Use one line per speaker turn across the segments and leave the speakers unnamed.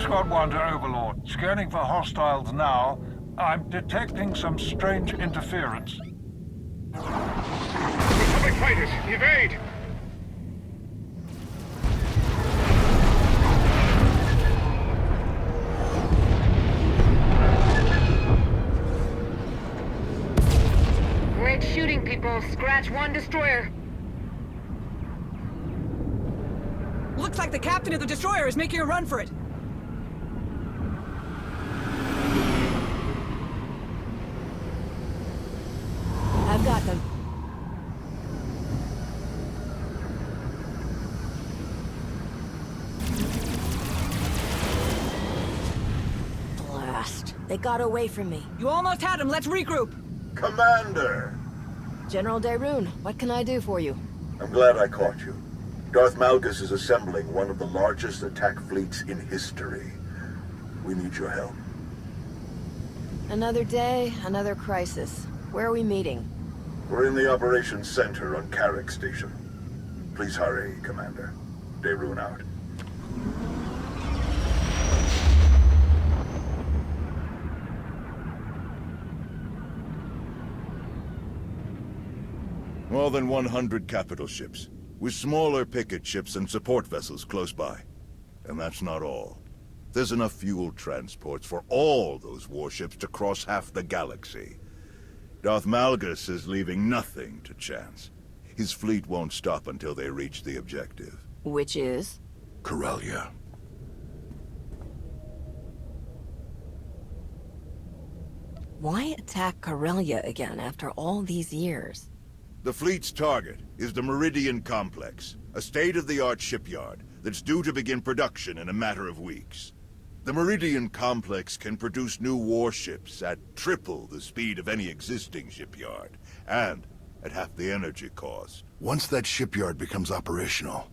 Escort 1 to Overlord. Scanning for hostiles now. I'm detecting some strange interference.
Republic fighters, evade!
Great shooting, people. Scratch 1 destroyer.
Looks like the captain of the destroyer is making a run for it. I've got them.
Blast. They got away from me.
You almost had him. Let's regroup.
Commander!
General Daeroon, what can I do for you?
I'm glad I caught you. Darth Malgus is assembling one of the largest attack fleets in history. We need your help.
Another day, another crisis. Where are we meeting?
We're in the operations center on Carrick Station. Please hurry, Commander. Daeroon out.
More than 100 capital ships, with smaller picket ships and support vessels close by. And that's not all. There's enough fuel transports for all those warships to cross half the galaxy. Darth Malgus is leaving nothing to chance. His fleet won't stop until they reach the objective.
Which is?
Corellia.
Why attack Corellia again after all these years?
The fleet's target is the Meridian Complex, a state-of-the-art shipyard that's due to begin production in a matter of weeks. The Meridian Complex can produce new warships at triple the speed of any existing shipyard, and at half the energy cost.
Once that shipyard becomes operational,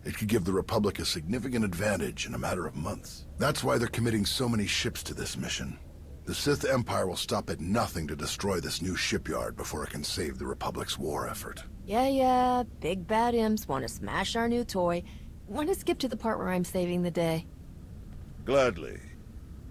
it could give the Republic a significant advantage in a matter of months. That's why they're committing so many ships to this mission. The Sith Empire will stop at nothing to destroy this new shipyard before it can save the Republic's war effort.
Yeah, big bad imps want to smash our new toy. Want to skip to the part where I'm saving the day?
Gladly.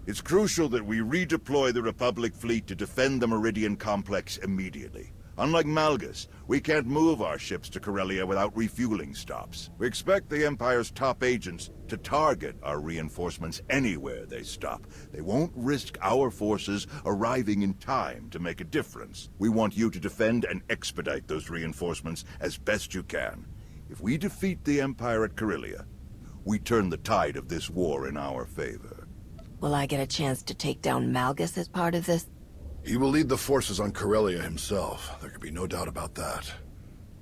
It's crucial that we redeploy the Republic fleet to defend the Meridian Complex immediately. Unlike Malgus, we can't move our ships to Corellia without refueling stops. We expect the Empire's top agents to target our reinforcements anywhere they stop. They won't risk our forces arriving in time to make a difference. We want you to defend and expedite those reinforcements as best you can. If we defeat the Empire at Corellia, we turn the tide of this war in our favor.
Will I get a chance to take down Malgus as part of this?
He will lead the forces on Corellia himself. There can be no doubt about that.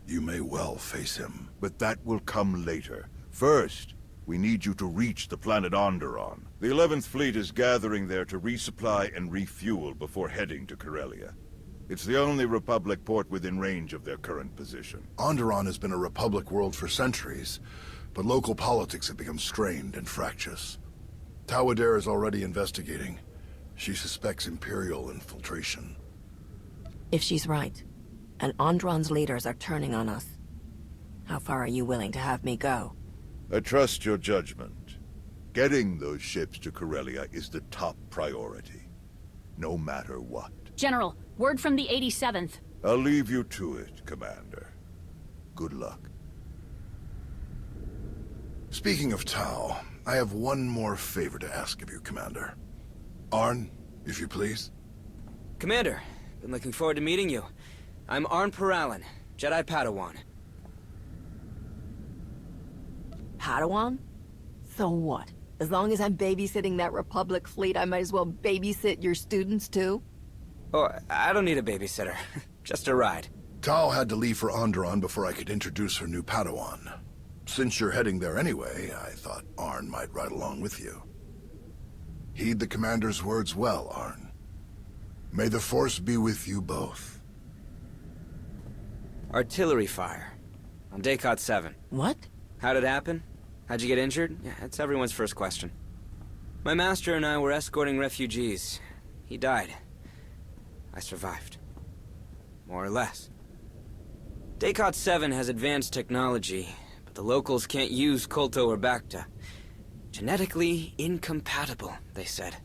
You may well face him.
But that will come later. First, we need you to reach the planet Onderon. The 11th Fleet is gathering there to resupply and refuel before heading to Corellia. It's the only Republic port within range of their current position.
Onderon has been a Republic world for centuries, but local politics have become strained and fractious. Tawadare is already investigating. She suspects Imperial infiltration.
If she's right, and Onderon's leaders are turning on us, how far are you willing to have me go?
I trust your judgment. Getting those ships to Corellia is the top priority, no matter what.
General, word from the 87th.
I'll leave you to it, Commander. Good luck.
Speaking of Tau, I have one more favor to ask of you, Commander. Arn, if you please.
Commander, been looking forward to meeting you. I'm Arn Paralan, Jedi Padawan.
Padawan? So what? As long as I'm babysitting that Republic fleet, I might as well babysit your students too?
Oh, I don't need a babysitter. Just a ride.
Tau had to leave for Onderon before I could introduce her new Padawan. Since you're heading there anyway, I thought Arn might ride along with you. Heed the Commander's words well, Arn. May the Force be with you both.
Artillery fire. On Daycot 7.
What?
How'd it happen? How'd you get injured? Yeah, that's everyone's first question. My master and I were escorting refugees. He died. I survived. More or less. Daycot 7 has advanced technology, but the locals can't use Kolto or Bacta. Genetically incompatible, they said.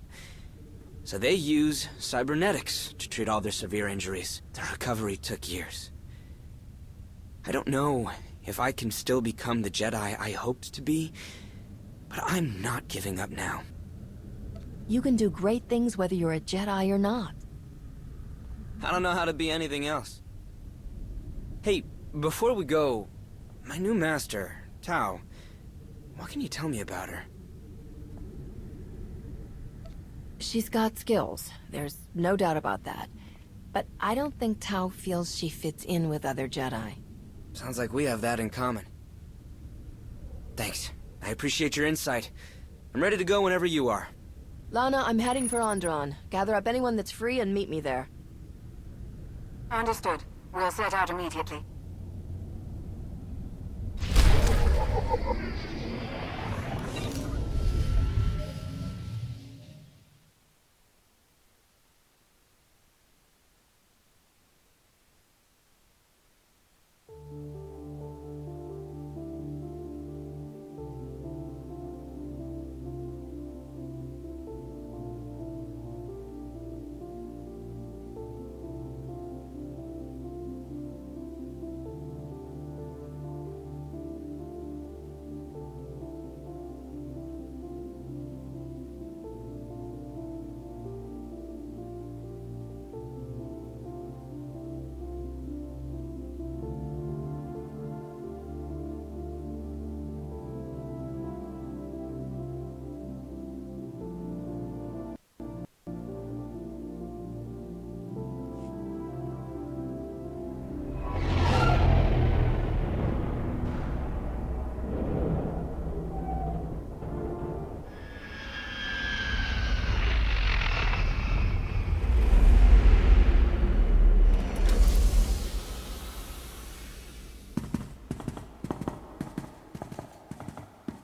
So they use cybernetics to treat all their severe injuries. The recovery took years. I don't know if I can still become the Jedi I hoped to be, but I'm not giving up now.
You can do great things whether you're a Jedi or not.
I don't know how to be anything else. Hey, before we go, my new master, Tao, what can you tell me about her?
She's got skills, there's no doubt about that. But I don't think Tao feels she fits in with other Jedi.
Sounds like we have that in common. Thanks. I appreciate your insight. I'm ready to go whenever you are.
Lana, I'm heading for Onderon. Gather up anyone that's free and meet me there.
Understood. We'll set out immediately.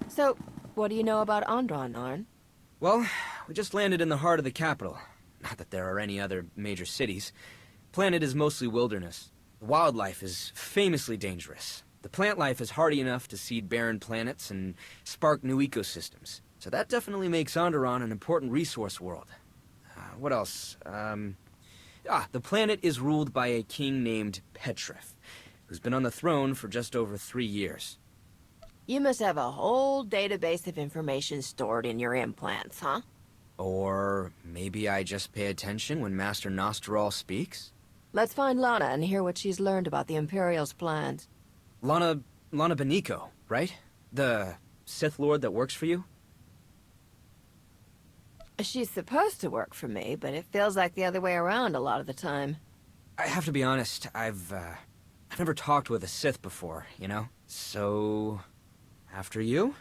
So, what do you know about Onderon, Arn?
Well, we just landed in the heart of the capital. Not that there are any other major cities. Planet is mostly wilderness. The wildlife is famously dangerous. The plant life is hardy enough to seed barren planets and spark new ecosystems. So that definitely makes Onderon an important resource world. What else? The planet is ruled by a king named Petrif, who's been on the throne for just over 3 years.
You must have a whole database of information stored in your implants, huh?
Or maybe I just pay attention when Master Nostral speaks?
Let's find Lana and hear what she's learned about the Imperial's plans.
Lana Beniko, right? The Sith Lord that works for you?
She's supposed to work for me, but it feels like the other way around a lot of the time.
I have to be honest, I've never talked with a Sith before, you know? So... after you?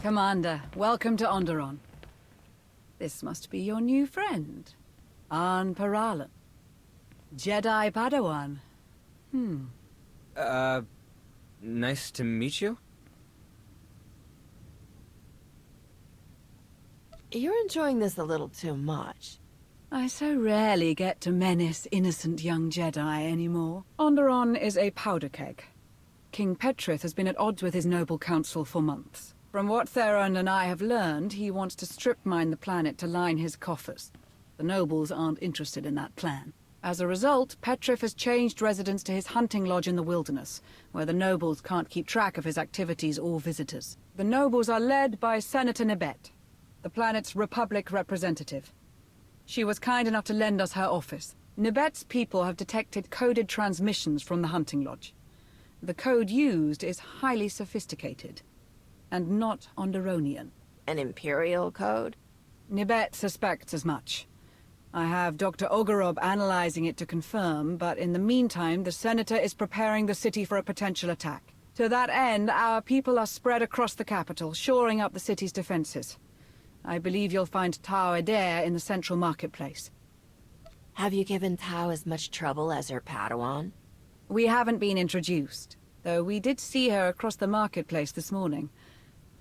Commander, welcome to Onderon. This must be your new friend, Arn Paralan. Jedi Padawan.
Nice to meet you?
You're enjoying this a little too much.
I so rarely get to menace innocent young Jedi anymore. Onderon is a powder keg. King Petrith has been at odds with his noble council for months. From what Theron and I have learned, he wants to strip mine the planet to line his coffers. The nobles aren't interested in that plan. As a result, Petrith has changed residence to his hunting lodge in the wilderness, where the nobles can't keep track of his activities or visitors. The nobles are led by Senator Nibet, the planet's Republic representative. She was kind enough to lend us her office. Nibet's people have detected coded transmissions from the hunting lodge. The code used is highly sophisticated, and not Onderonian.
An Imperial code?
Nibet suspects as much. I have Dr. Ogorob analyzing it to confirm, but in the meantime, the Senator is preparing the city for a potential attack. To that end, our people are spread across the capital, shoring up the city's defenses. I believe you'll find Tao Adair in the central marketplace.
Have you given Tao as much trouble as her Padawan?
We haven't been introduced, though we did see her across the marketplace this morning.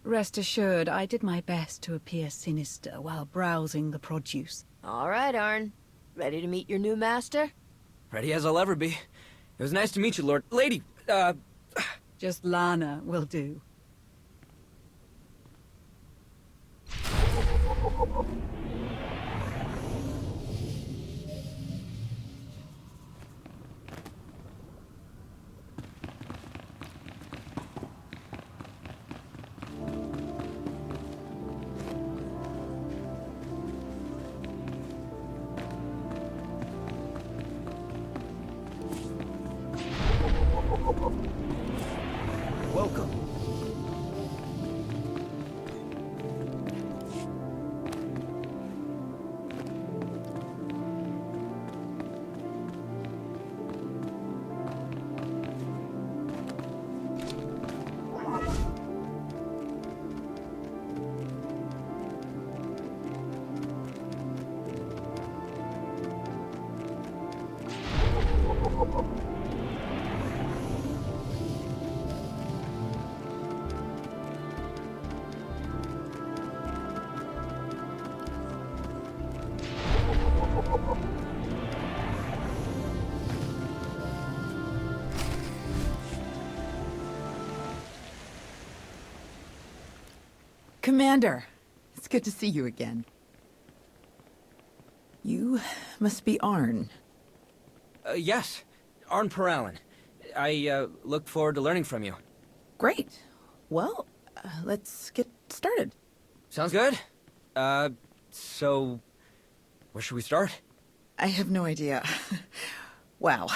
Rest assured, I did my best to appear sinister while browsing the produce.
All right, Arn. Ready to meet your new master?
Ready as I'll ever be. It was nice to meet you, Lord. Lady,
Just Lana will do.
welcome.
Commander, it's good to see you again. You must be Arn.
Yes, Arn Peralin. I look forward to learning from you.
Great. Well, let's get started.
Sounds good. So, where should we start?
I have no idea. Wow.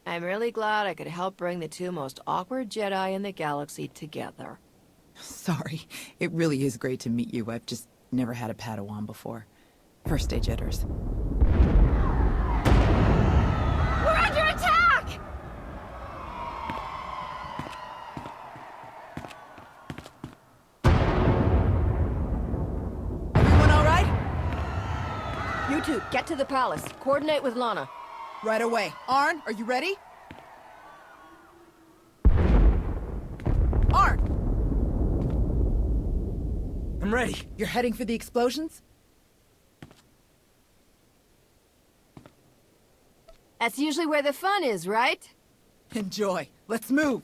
I'm really glad I could help bring the two most awkward Jedi in the galaxy together.
Sorry. It really is great to meet you. I've just never had a Padawan before. First day jitters.
We're under attack!
Everyone all right?
You two, get to the palace. Coordinate with Lana.
Right away. Arn, are you ready? Arn!
I'm ready.
You're heading for the explosions?
That's usually where the fun is, right?
Enjoy. Let's move.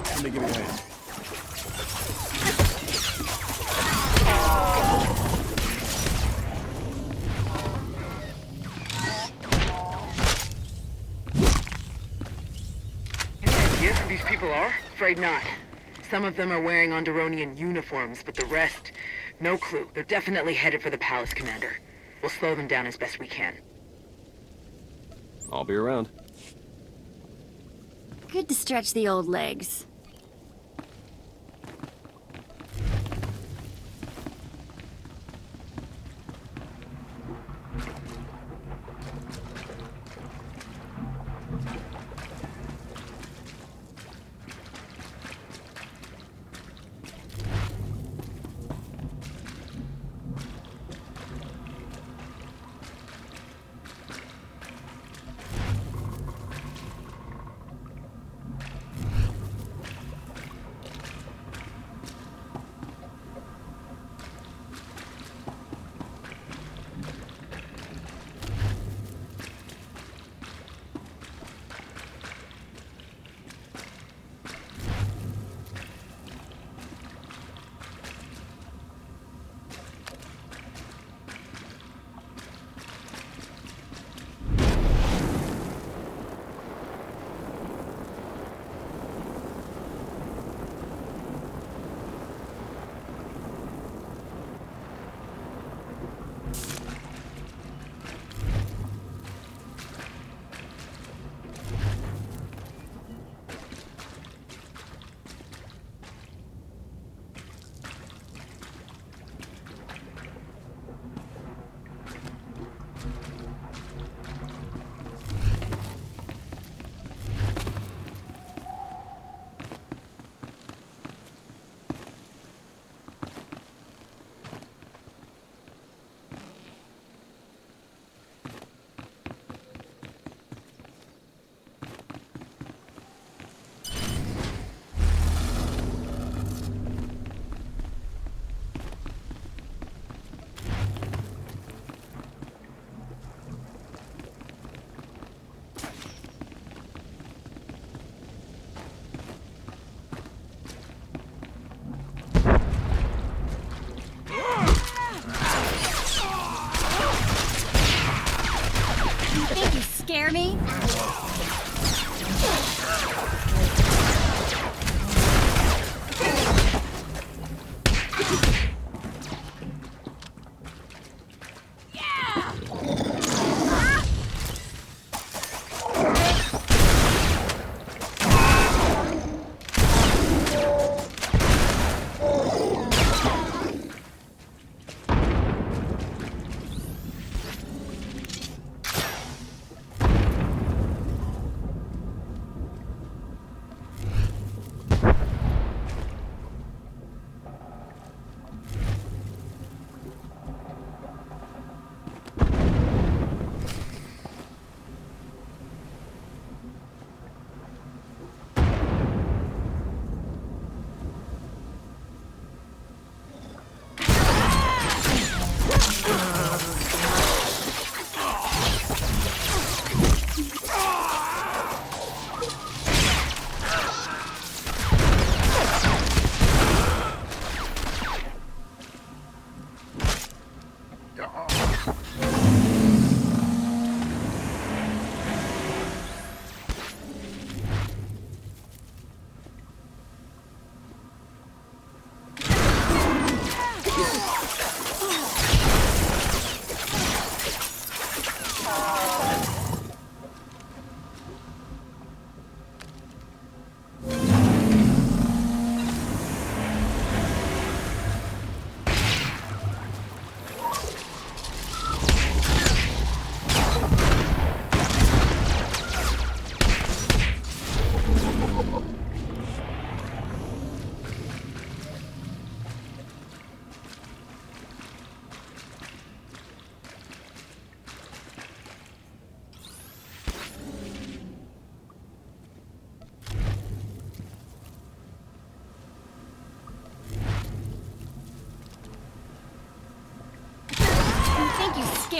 Let me give you a hand.
Yes, who these people are? Afraid not. Some of them are wearing Onderonian uniforms, but the rest, no clue. They're definitely headed for the palace, Commander. We'll slow them down as best we can.
I'll be around.
Good to stretch the old legs.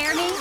scare me?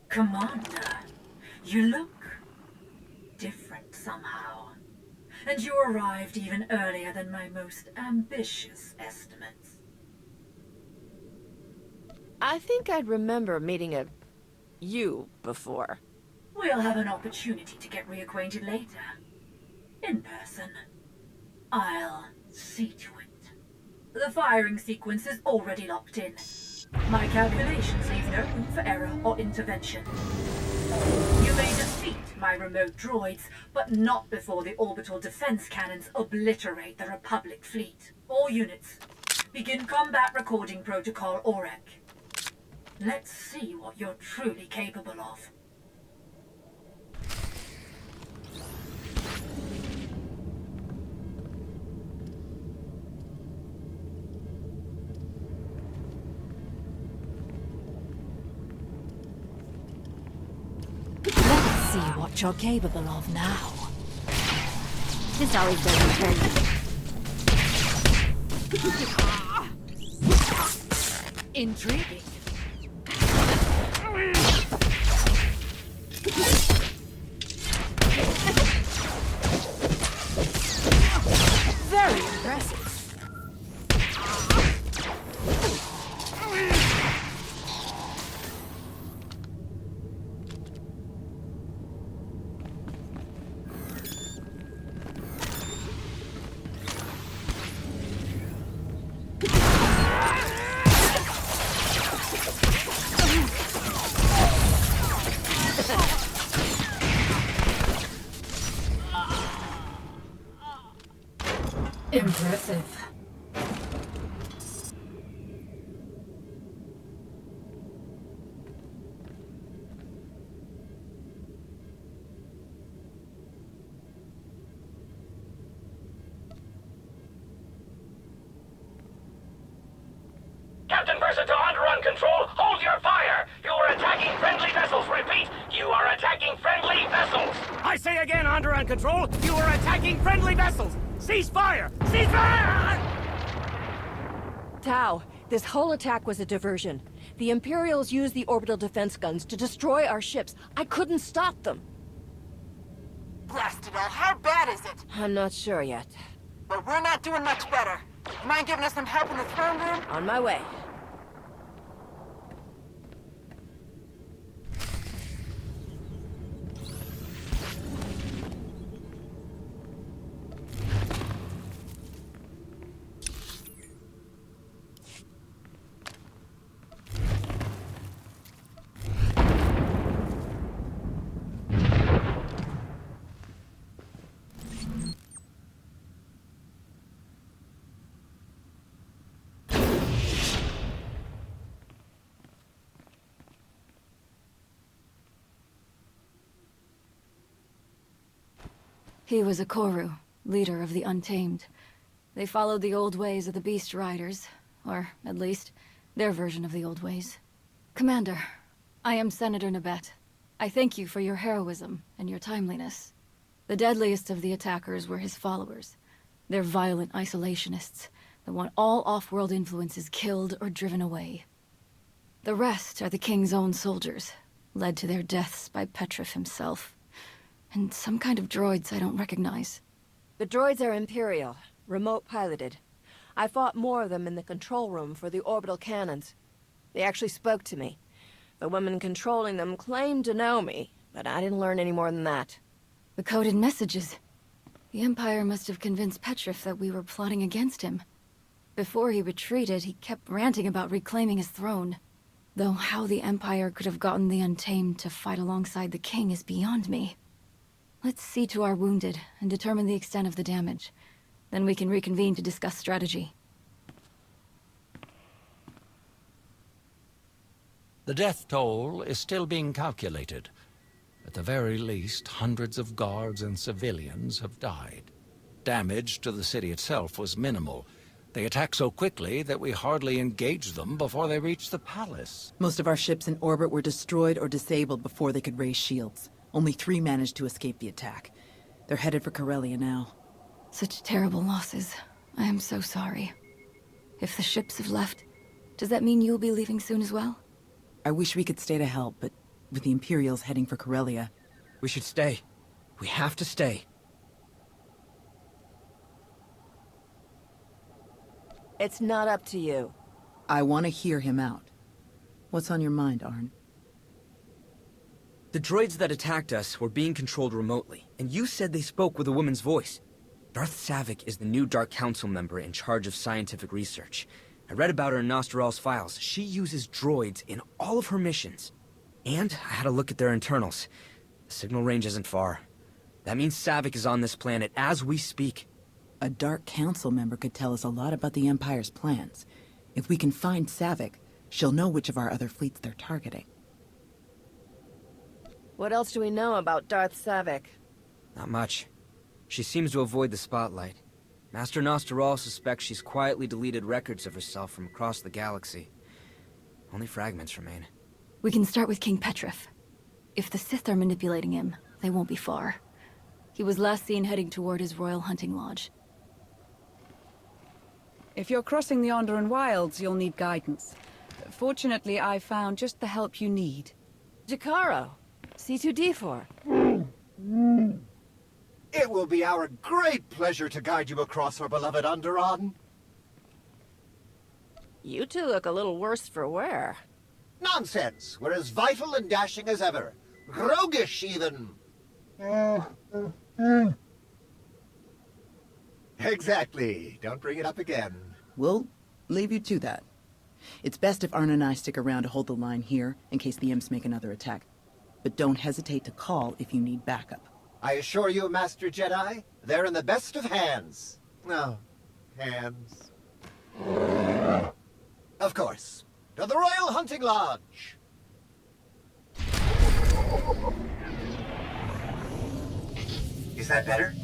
Commander, you look different somehow. And you arrived even earlier than my most ambitious estimates.
I think I'd remember meeting you before.
We'll have an opportunity to get reacquainted later. In person. I'll see to it. The firing sequence is already locked in. My calculations leave no room for error or intervention. You may defeat my remote droids, but not before the orbital defense cannons obliterate the Republic fleet. All units, begin combat recording protocol OREC. Let's see what you're truly capable of.
Let's see what you're capable of now.
This always doesn't turn me.
Intriguing. Very impressive.
Impressive.
Captain Mercer to Onderon Control, hold your fire! You are attacking friendly vessels. Repeat, you are attacking friendly vessels! I say again, Onderon Control, you are attacking friendly vessels! Cease fire! Cease fire!
Tau, this whole attack was a diversion. The Imperials used the orbital defense guns to destroy our ships. I couldn't stop them.
Blast it all, how bad is it?
I'm not sure yet.
But we're not doing much better. Mind giving us some help in the throne room?
On my way.
He was a Koru, leader of the Untamed. They followed the old ways of the Beast Riders, or at least, their version of the old ways. Commander, I am Senator Nabet. I thank you for your heroism and your timeliness. The deadliest of the attackers were his followers. They're violent isolationists that want all off-world influences killed or driven away. The rest are the King's own soldiers, led to their deaths by Petrif himself. And some kind of droids I don't recognize.
The droids are Imperial, remote piloted. I fought more of them in the control room for the orbital cannons. They actually spoke to me. The woman controlling them claimed to know me, but I didn't learn any more than that.
The coded messages. The Empire must have convinced Petrif that we were plotting against him. Before he retreated, he kept ranting about reclaiming his throne. Though how the Empire could have gotten the Untamed to fight alongside the King is beyond me. Let's see to our wounded and determine the extent of the damage. Then we can reconvene to discuss strategy.
The death toll is still being calculated. At the very least, hundreds of guards and civilians have died. Damage to the city itself was minimal. They attacked so quickly that we hardly engaged them before they reached the palace.
Most of our ships in orbit were destroyed or disabled before they could raise shields. Only 3 managed to escape the attack. They're headed for Corellia now.
Such terrible losses. I am so sorry. If the ships have left, does that mean you'll be leaving soon as well?
I wish we could stay to help, but with the Imperials heading for Corellia...
We should stay. We have to stay.
It's not up to you.
I want to hear him out. What's on your mind, Arn?
The droids that attacked us were being controlled remotely, and you said they spoke with a woman's voice. Darth Savik is the new Dark Council member in charge of scientific research. I read about her in Nostral's files. She uses droids in all of her missions. And I had a look at their internals. The signal range isn't far. That means Savik is on this planet as we speak.
A Dark Council member could tell us a lot about the Empire's plans. If we can find Savik, she'll know which of our other fleets they're targeting.
What else do we know about Darth Savik?
Not much. She seems to avoid the spotlight. Master Nostral suspects she's quietly deleted records of herself from across the galaxy. Only fragments remain.
We can start with King Petrif. If the Sith are manipulating him, they won't be far. He was last seen heading toward his royal hunting lodge.
If you're crossing the Onderon wilds, you'll need guidance. Fortunately, I found just the help you need.
Jakaro, C2D4.
It will be our great pleasure to guide you across our beloved Onderon.
You two look a little worse for wear.
Nonsense! We're as vital and dashing as ever. Roguish, even. Exactly. Don't bring it up again.
We'll leave you to that. It's best if Arn and I stick around to hold the line here, in case the Imps make another attack. But don't hesitate to call if you need backup.
I assure you, Master Jedi, they're in the best of hands. Oh, hands. Of course. To the Royal Hunting Lodge. Is that better?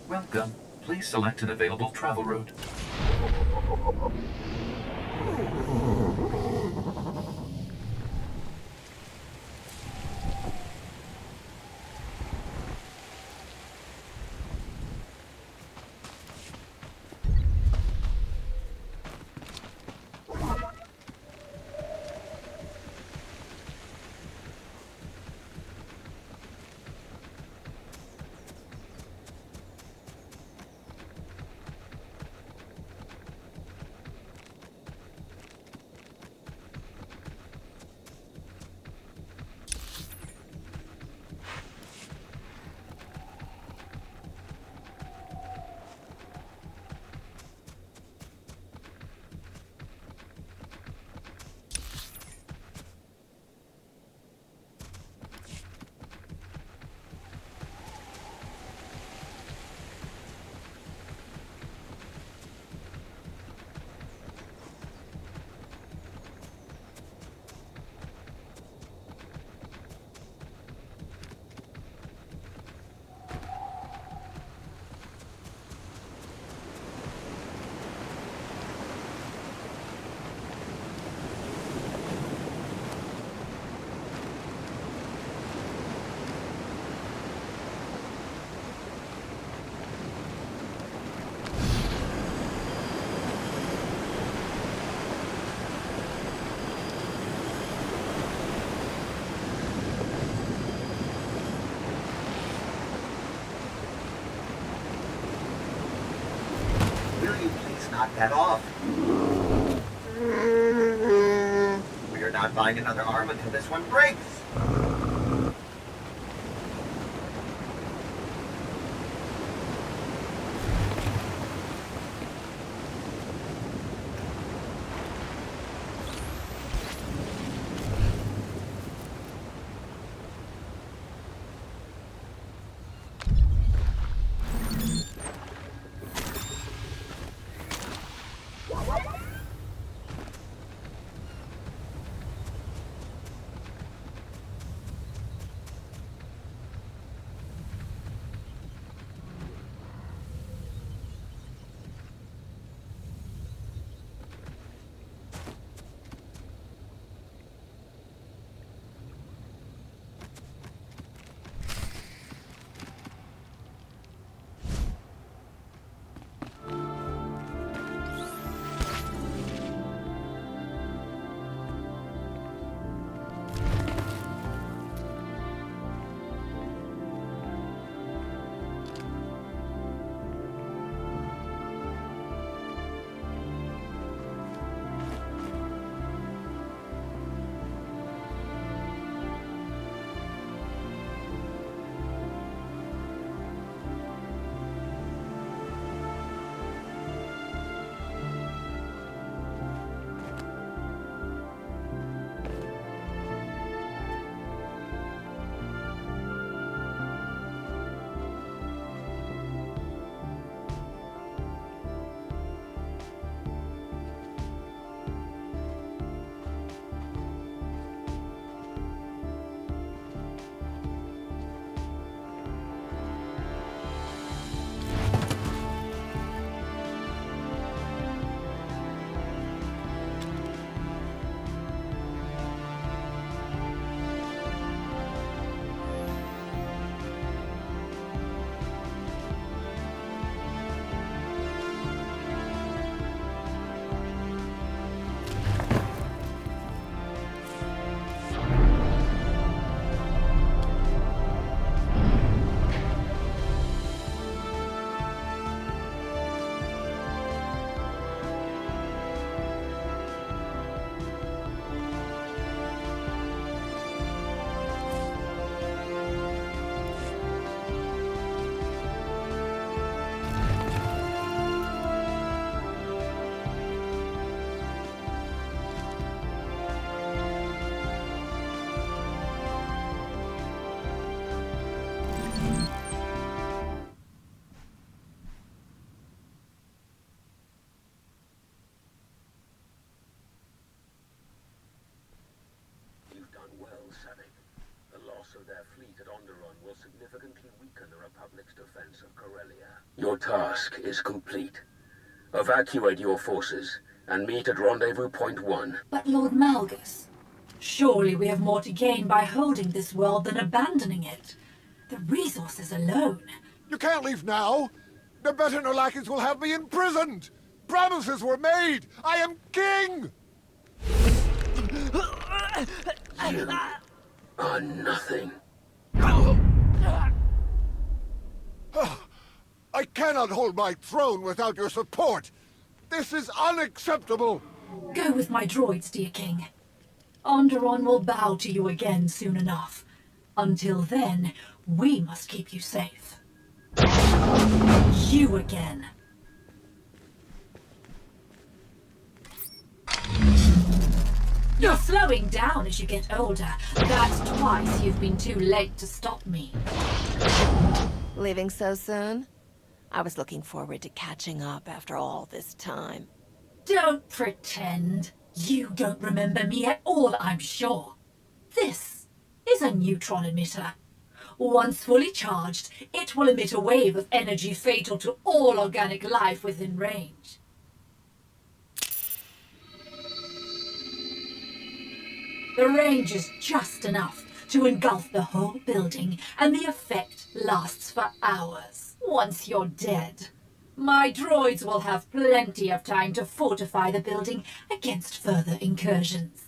Welcome. Please select an available travel route.
Will you please knock that off? We are not buying another arm until this one breaks.
The loss of their fleet at Onderon will significantly weaken the Republic's defense of Corellia. Your task is complete. Evacuate your forces and meet at Rendezvous Point 1.
But Lord Malgus, surely we have more to gain by holding this world than abandoning it. The resources alone.
You can't leave now. The Betanolakis will have me imprisoned. Promises were made. I am king.
You are nothing.
I cannot hold my throne without your support. This is unacceptable.
Go with my droids, dear king. Onderon will bow to you again soon enough. Until then, we must keep you safe. You again. You're slowing down as you get older. That's twice you've been too late to stop me.
Leaving so soon? I was looking forward to catching up after all this time.
Don't pretend. You don't remember me at all, I'm sure. This is a neutron emitter. Once fully charged, it will emit a wave of energy fatal to all organic life within range. The range is just enough to engulf the whole building, and the effect lasts for hours. Once you're dead, my droids will have plenty of time to fortify the building against further incursions.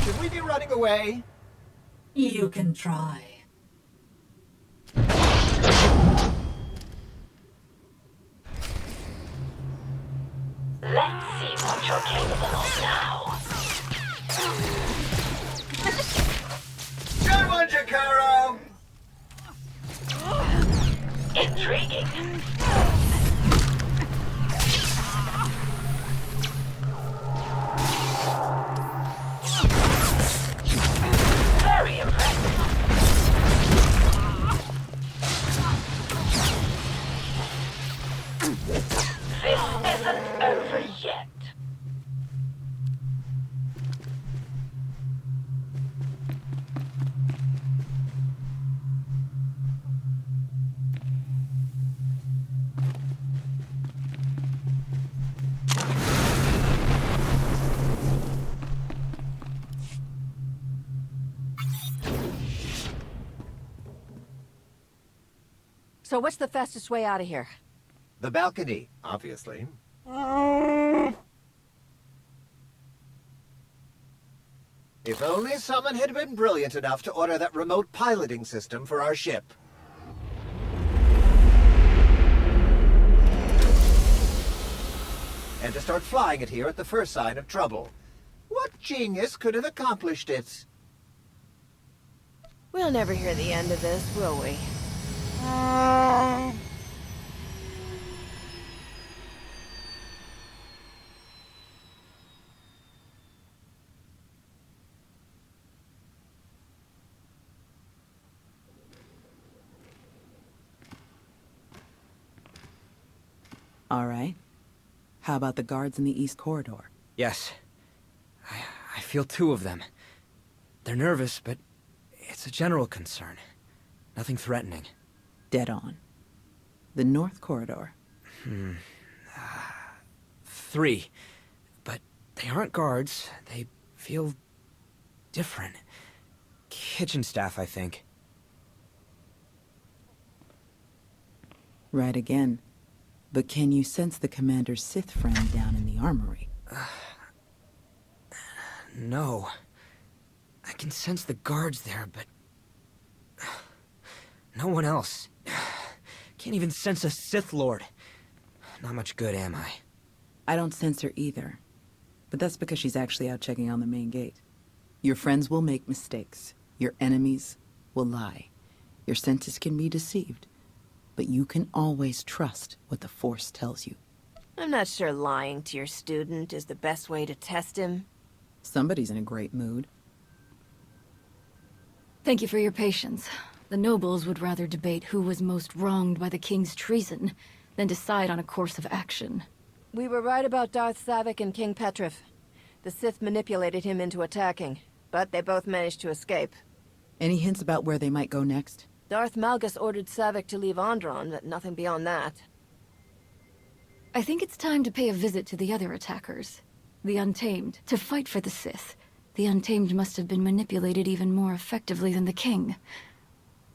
Should we be running away?
You can try.
Intriguing. Very impressive. This isn't over yet.
So what's the fastest way out of here?
The balcony, obviously. If only someone had been brilliant enough to order that remote piloting system for our ship. And to start flying it here at the first sign of trouble. What genius could have accomplished it?
We'll never hear the end of this, will we?
All right. How about the guards in the East Corridor?
Yes. I feel two of them. They're nervous, but it's a general concern. Nothing threatening.
Dead on. The North Corridor.
3. But they aren't guards. They feel different. Kitchen staff, I think.
Right again. But can you sense the Commander's Sith friend down in the armory?
No. I can sense the guards there, but no one else. Can't even sense a Sith Lord. Not much good, am I?
I don't sense her either. But that's because she's actually out checking on the main gate. Your friends will make mistakes. Your enemies will lie. Your senses can be deceived. But you can always trust what the Force tells you.
I'm not sure lying to your student is the best way to test him.
Somebody's in a great mood.
Thank you for your patience. The nobles would rather debate who was most wronged by the king's treason than decide on a course of action.
We were right about Darth Savik and King Petrif. The Sith manipulated him into attacking, but they both managed to escape.
Any hints about where they might go next?
Darth Malgus ordered Savik to leave Onderon, but nothing beyond that.
I think it's time to pay a visit to the other attackers. The Untamed, to fight for the Sith. The Untamed must have been manipulated even more effectively than the King.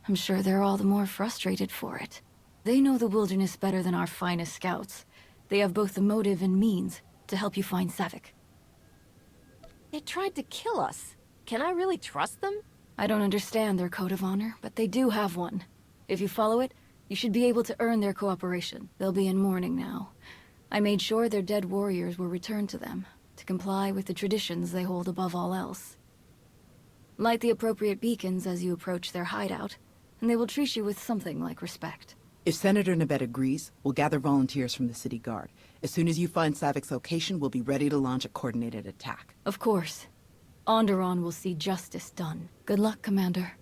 I'm sure they're all the more frustrated for it. They know the wilderness better than our finest scouts. They have both the motive and means to help you find Savik.
They tried to kill us. Can I really trust them?
I don't understand their code of honor, but they do have one. If you follow it, you should be able to earn their cooperation. They'll be in mourning now. I made sure their dead warriors were returned to them, to comply with the traditions they hold above all else. Light the appropriate beacons as you approach their hideout, and they will treat you with something like respect.
If Senator Nabet agrees, we'll gather volunteers from the city guard. As soon as you find Savik's location, we'll be ready to launch a coordinated attack.
Of course. Onderon will see justice done. Good luck, Commander.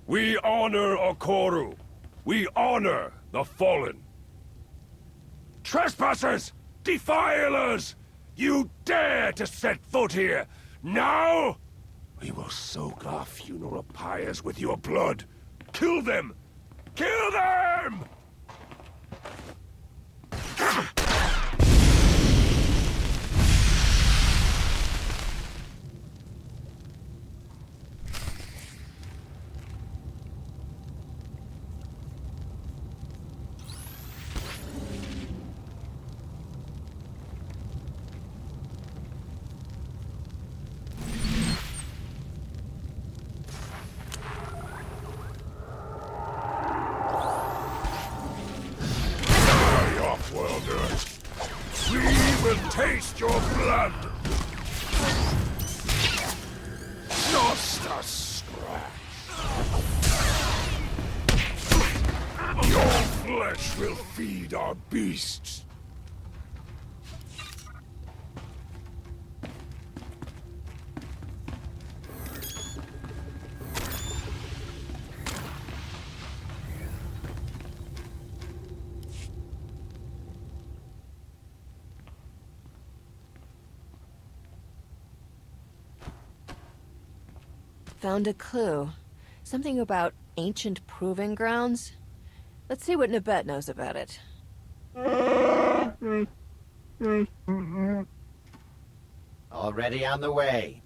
We honor Okoru. We honor the fallen. Trespassers! Defilers! You dare to set foot here! Now? We will soak our funeral pyres with your blood. Kill them! Kill them! Taste your blood! Just a scratch. Your flesh will feed our beasts.
Found a clue. Something about ancient proving grounds. Let's see what Nabet knows about it.
Already on the way.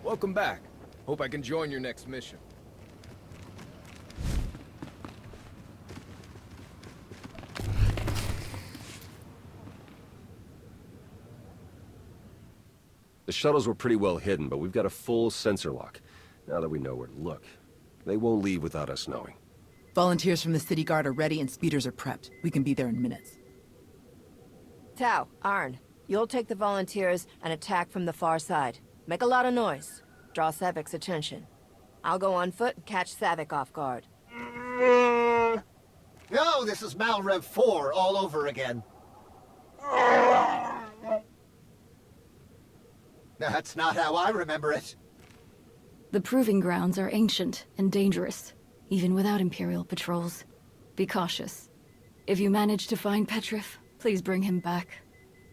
Welcome back. Hope I can join your next mission.
The shuttles were pretty well hidden, but we've got a full sensor lock. Now that we know where to look, they won't leave without us knowing.
Volunteers from the city guard are ready and speeders are prepped. We can be there in minutes.
Tao, Arn, you'll take the volunteers and attack from the far side. Make a lot of noise. Draw Savik's attention. I'll go on foot and catch Savik off guard.
No, this is Malrev 4 all over again. That's not how I remember it.
The proving grounds are ancient and dangerous, even without Imperial patrols. Be cautious. If you manage to find Petrif, please bring him back.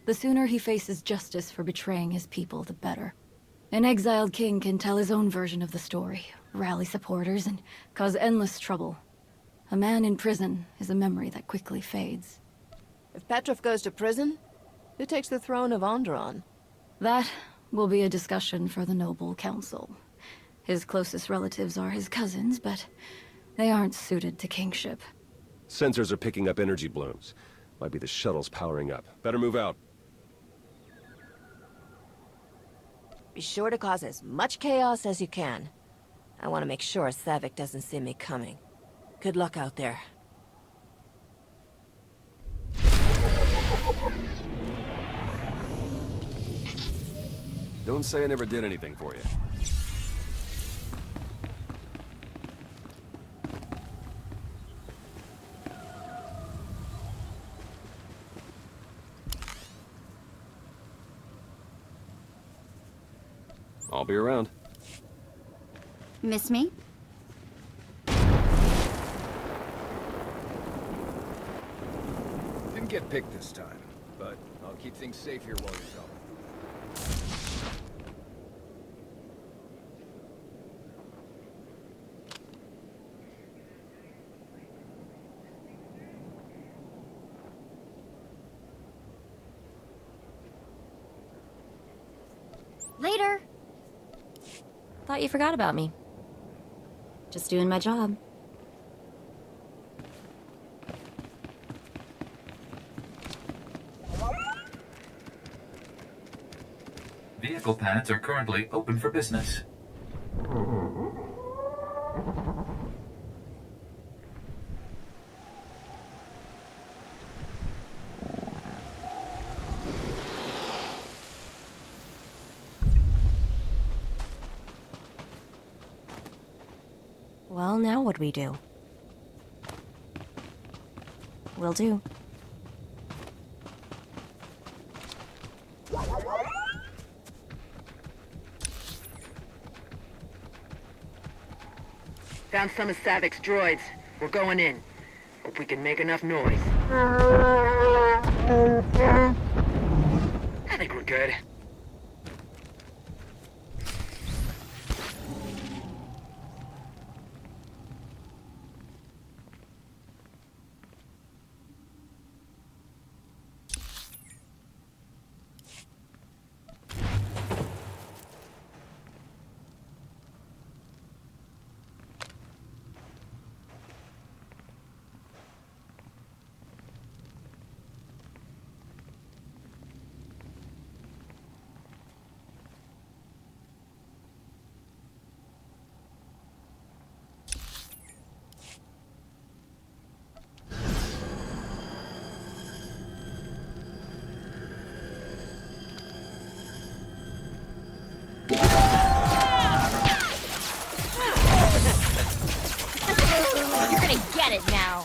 The sooner he faces justice for betraying his people, the better. An exiled king can tell his own version of the story, rally supporters, and cause endless trouble. A man in prison is a memory that quickly fades.
If Petrif goes to prison, who takes the throne of Onderon?
That will be a discussion for the Noble Council. His closest relatives are his cousins, but they aren't suited to kingship.
Sensors are picking up energy blooms. Might be the shuttle's powering up. Better move out.
Be sure to cause as much chaos as you can. I want to make sure Savick doesn't see me coming. Good luck out there.
Don't say I never did anything for you. I'll be around.
Miss me?
Didn't get picked this time, but I'll keep things safe here while you're gone.
Later. Thought you forgot about me. Just doing my job.
Vehicle pads are currently open for business.
Well, now what we do? Will do.
Found some of Savick's droids. We're going in. Hope we can make enough noise. I think we're good.
You're gonna get it now.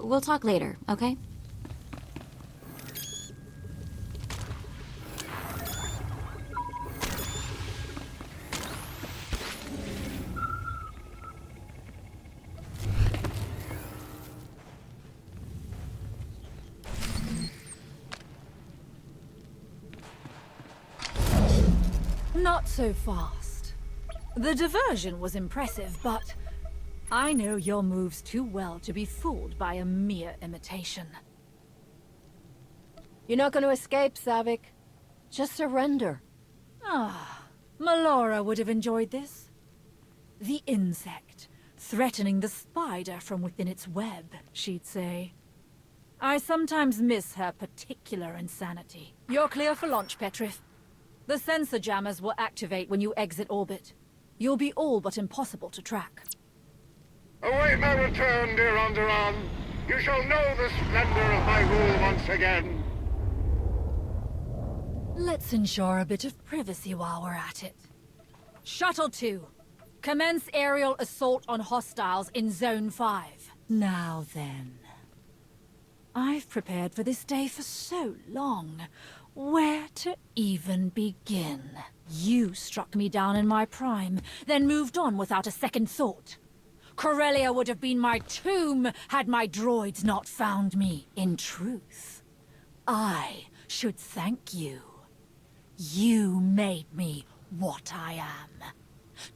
We'll talk later, okay?
Not so fast. The diversion was impressive, but I know your moves too well to be fooled by a mere imitation.
You're not going to escape, Savik. Just surrender.
Ah, Melora would have enjoyed this. The insect, threatening the spider from within its web, she'd say. I sometimes miss her particular insanity. You're clear for launch, Petrith. The sensor jammers will activate when you exit orbit. You'll be all but impossible to track.
Await my return, dear Onderon. You shall know the splendor of my rule once again.
Let's ensure a bit of privacy while we're at it. Shuttle 2. Commence aerial assault on hostiles in Zone 5. Now then. I've prepared for this day for so long. Where to even begin? You struck me down in my prime, then moved on without a second thought. Corellia would have been my tomb had my droids not found me. In truth, I should thank you. You made me what I am.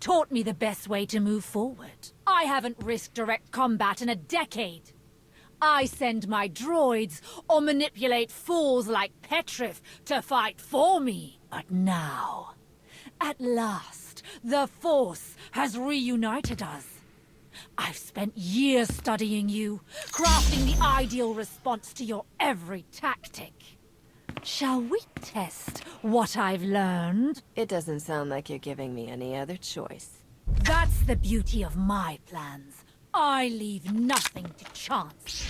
Taught me the best way to move forward. I haven't risked direct combat in a decade. I send my droids or manipulate fools like Petrith to fight for me. But now, at last, the Force has reunited us. I've spent years studying you, crafting the ideal response to your every tactic. Shall we test what I've learned?
It doesn't sound like you're giving me any other choice.
That's the beauty of my plans. I leave nothing to chance.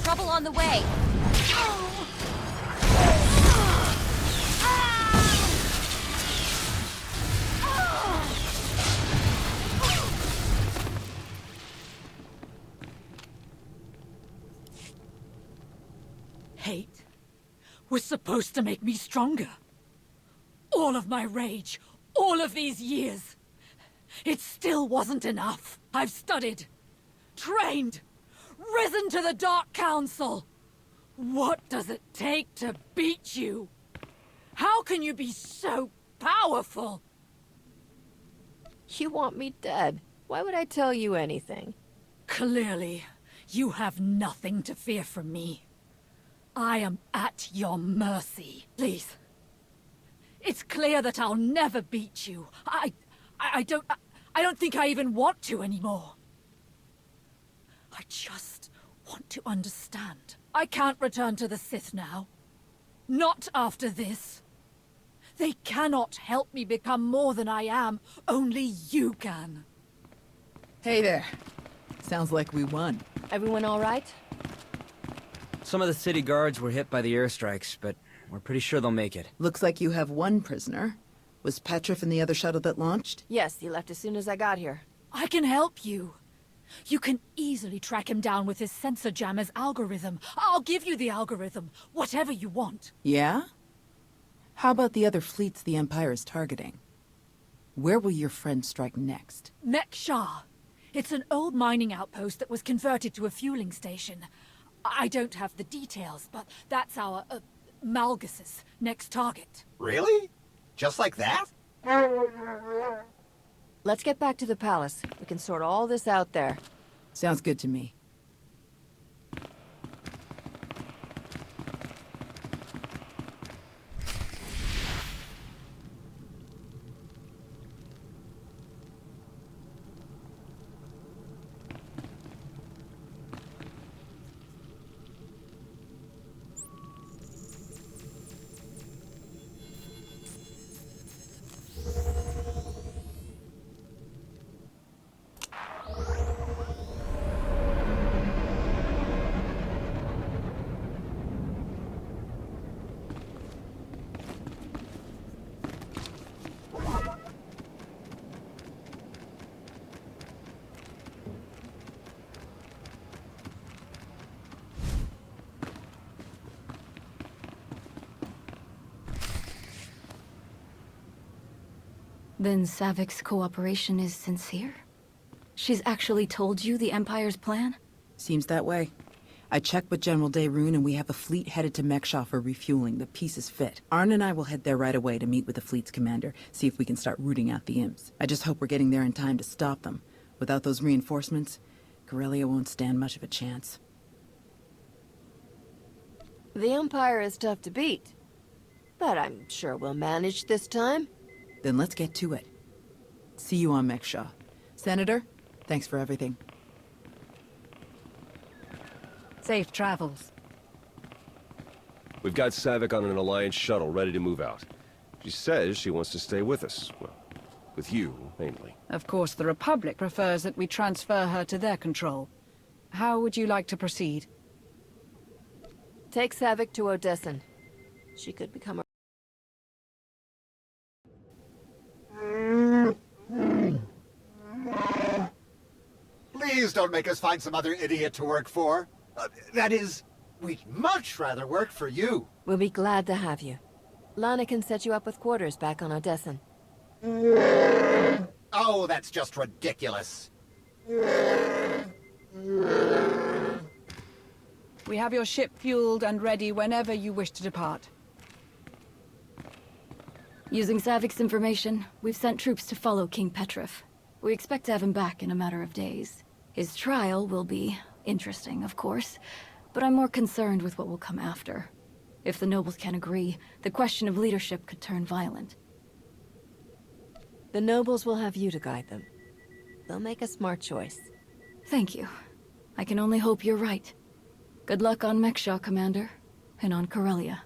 Trouble on the way.
Hate was supposed to make me stronger. All of my rage, all of these years. It still wasn't enough. I've studied, trained, risen to the Dark Council. What does it take to beat you? How can you be so powerful?
You want me dead. Why would I tell you anything?
Clearly, you have nothing to fear from me. I am at your mercy. Please. It's clear that I'll never beat you. I don't think I even want to anymore. I just want to understand. I can't return to the Sith now. Not after this. They cannot help me become more than I am. Only you can.
Hey there. Sounds like we won.
Everyone all right?
Some of the city guards were hit by the airstrikes, but we're pretty sure they'll make it.
Looks like you have one prisoner. Was Petrith in the other shuttle that launched?
Yes, he left as soon as I got here.
I can help you. You can easily track him down with his sensor jammer's algorithm. I'll give you the algorithm, whatever you want.
Yeah? How about the other fleets the Empire is targeting? Where will your friend strike next?
Mek Shah. It's an old mining outpost that was converted to a fueling station. I don't have the details, but that's our, Malgus's next target.
Really? Just like that?
Let's get back to the palace. We can sort all this out there.
Sounds good to me.
Then Savik's cooperation is sincere? She's actually told you the Empire's plan?
Seems that way. I checked with General Daerun and we have a fleet headed to Mekshah for refueling. The pieces fit. Arn and I will head there right away to meet with the fleet's commander, see if we can start rooting out the imps. I just hope we're getting there in time to stop them. Without those reinforcements, Corellia won't stand much of a chance.
The Empire is tough to beat, but I'm sure we'll manage this time.
Then let's get to it. See you on Mekshah. Senator, thanks for everything.
Safe travels.
We've got Savik on an Alliance shuttle ready to move out. She says she wants to stay with us. Well, with you, mainly.
Of course, the Republic prefers that we transfer her to their control. How would you like to proceed?
Take Savik to Odessan. She could become a...
Please don't make us find some other idiot to work for. That is, we'd much rather work for you.
We'll be glad to have you. Lana can set you up with quarters back on Odessan.
Oh, that's just ridiculous.
We have your ship fueled and ready whenever you wish to depart.
Using Savik's information, we've sent troops to follow King Petrif. We expect to have him back in a matter of days. His trial will be interesting, of course, but I'm more concerned with what will come after. If the nobles can't agree, the question of leadership could turn violent.
The nobles will have you to guide them. They'll make a smart choice.
Thank you. I can only hope you're right. Good luck on Mekshah, Commander, and on Corellia.